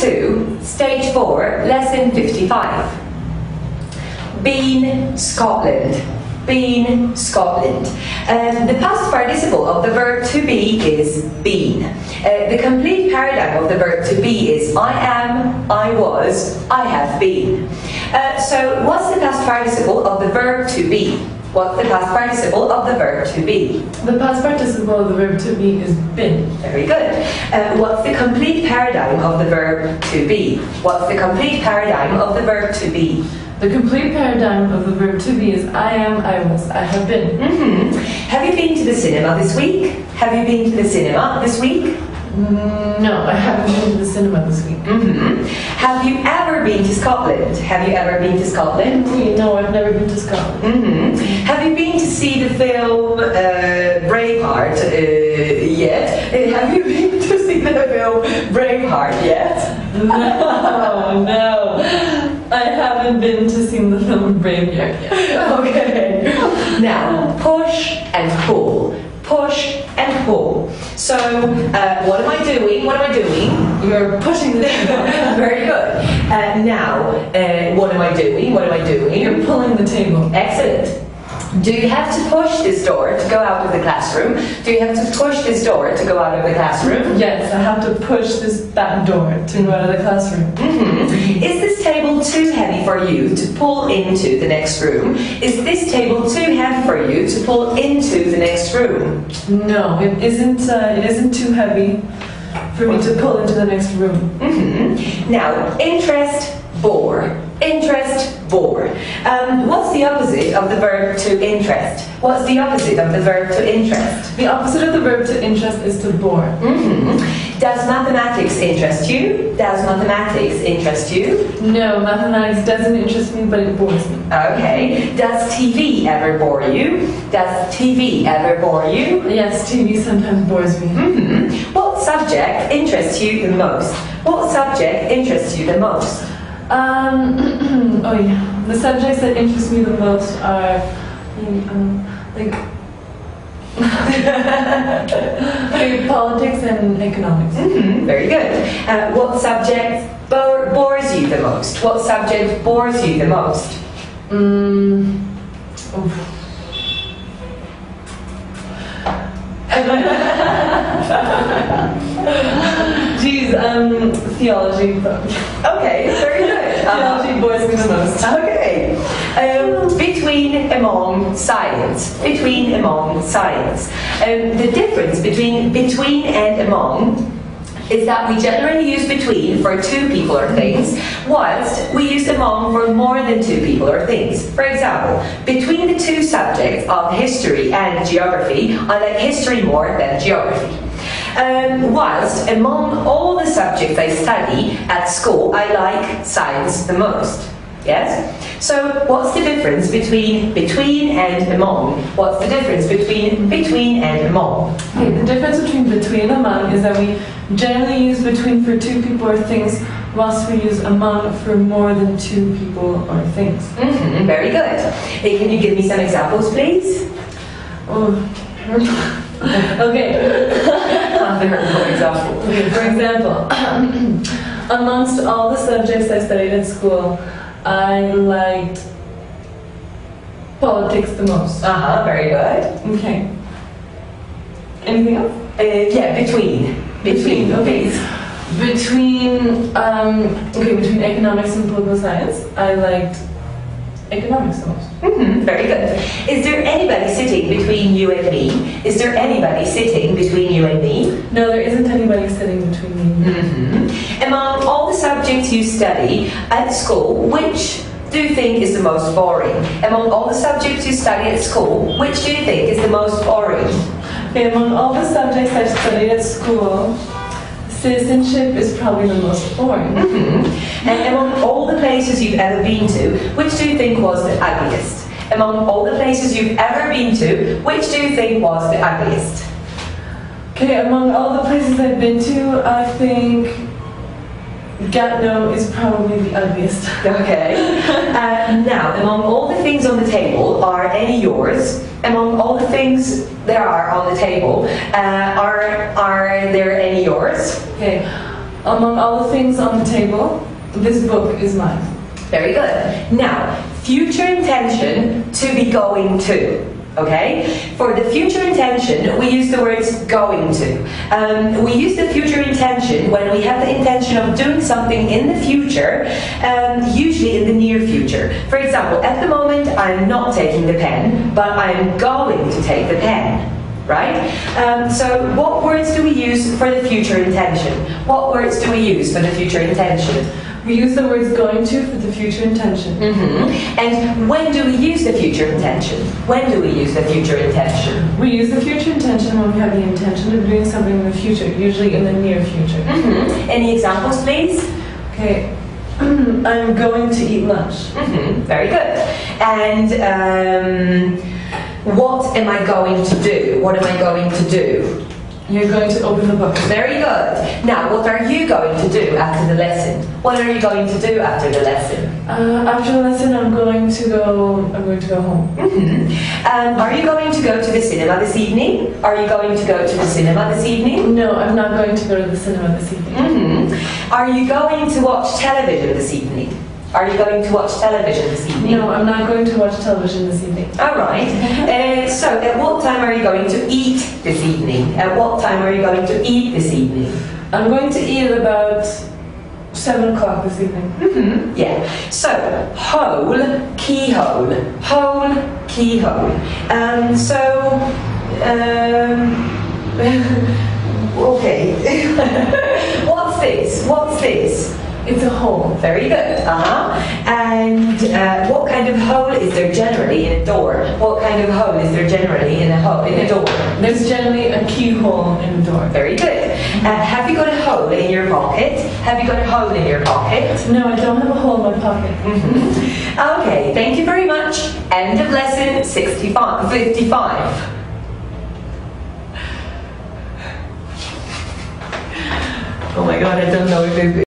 2, Stage 4, Lesson 55. Been, Scotland. Been, Scotland. The past participle of the verb to be is been. The complete paradigm of the verb to be is I am, I was, I have been. So what's the past participle of the verb to be? What's the past participle of the verb to be? The past participle of the verb to be is been. Very good. What's the complete paradigm of the verb to be? What's the complete paradigm of the verb to be? The complete paradigm of the verb to be is I am, I was, I have been. Have you been to the cinema this week? Have you been to the cinema this week? No, I haven't been to the cinema this week. Have you ever been to Scotland? Have you ever been to Scotland? No, I've never been to Scotland. Have you been to see the film Braveheart yet? Have you been to see the film Braveheart yet? No. I haven't been to see the film Braveheart yet. Okay. Now, push and pull. Push and pull. So, what am I doing? What am I doing? You're pushing the table. Very good. Now, what am I doing? What am I doing? You're pulling the table. Excellent. Do you have to push this door to go out of the classroom? Do you have to push this door to go out of the classroom? Yes, I have to push that door to go out of the classroom. Is this table too heavy for you to pull into the next room? Is this table too heavy for you to pull into the next room? No, it isn't. It isn't too heavy for me to pull into the next room. Now, interest, bore. Interest, bore. What's the opposite of the verb to interest? What's the opposite of the verb to interest? The opposite of the verb to interest is to bore. Does mathematics interest you? Does mathematics interest you? No, mathematics doesn't interest me, but it bores me. Okay. Does TV ever bore you? Does TV ever bore you? Yes, TV sometimes bores me. What subject interests you the most? What subject interests you the most? Oh yeah. The subjects that interest me the most are like politics and economics. Very good. What subject bores you the most? What subject bores you the most? Theology. Okay, very good. Theology bores me the most. Okay. Between, among, science. Between, among, science. The difference between and among is that we generally use between for two people or things, whilst we use among for more than two people or things. For example, between the two subjects of history and geography, I like history more than geography. Whilst among all the subjects I study at school, I like science the most. Yes? So what's the difference between and among? What's the difference between and among? Okay, the difference between and among is that we generally use between for two people or things, whilst we use among for more than two people or things. Very good. Hey, can you give me some examples, please? Okay. For example, amongst all the subjects I studied at school, I liked politics the most. Very good. Okay. Anything else? Yeah, between. Okay. Between economics and political science, I liked economics the most. Very good. Is there anybody sitting between you and me? Is there anybody sitting between you and me? No, there isn't anybody sitting between me and you. Among all the subjects you study at school, which do you think is the most boring? Among all the subjects you study at school, which do you think is the most boring? Okay, among all the subjects I studied at school, citizenship is probably the most boring. And among all the places you've ever been to, which do you think was the ugliest? Among all the places you've ever been to, which do you think was the ugliest? Okay, among all the places I've been to, I think Gatineau is probably the ugliest. Okay. Now, among all the things on the table, are any yours? Among all the things there are on the table, are there any yours? Okay. Among all the things on the table, this book is mine. Very good. Now, future intention, to be going to. Okay? For the future intention, we use the words going to. We use the future intention when we have the intention of doing something in the future, usually in the near future. For example, at the moment, I'm not taking the pen, but I'm going to take the pen. Right? So what words do we use for the future intention? What words do we use for the future intention? We use the words going to for the future intention. And when do we use the future intention? When do we use the future intention? We use the future intention when we have the intention of doing something in the future, usually in the near future. Any examples, please? Okay. I'm going to eat lunch. Very good. And what am I going to do? What am I going to do? You're going to open the book. Very good. Now, what are you going to do after the lesson? What are you going to do after the lesson? After the lesson, I'm going to go home. Are you going to go to the cinema this evening? Are you going to go to the cinema this evening? No, I'm not going to go to the cinema this evening. Are you going to watch television this evening? Are you going to watch television this evening? No, I'm not going to watch television this evening. All right. So, at what time are you going to eat this evening? At what time are you going to eat this evening? I'm going to eat at about 7 o'clock this evening. Yeah. So, hole, keyhole. Hole, keyhole. Okay. What's this? What's this? It's a hole. Very good. And what kind of hole is there generally in a door? What kind of hole is there generally in a door? There's generally a keyhole in the door. Very good. Have you got a hole in your pocket? Have you got a hole in your pocket? No, I don't have a hole in my pocket. Okay, thank you very much. End of lesson 55. Oh my god, I don't know if it's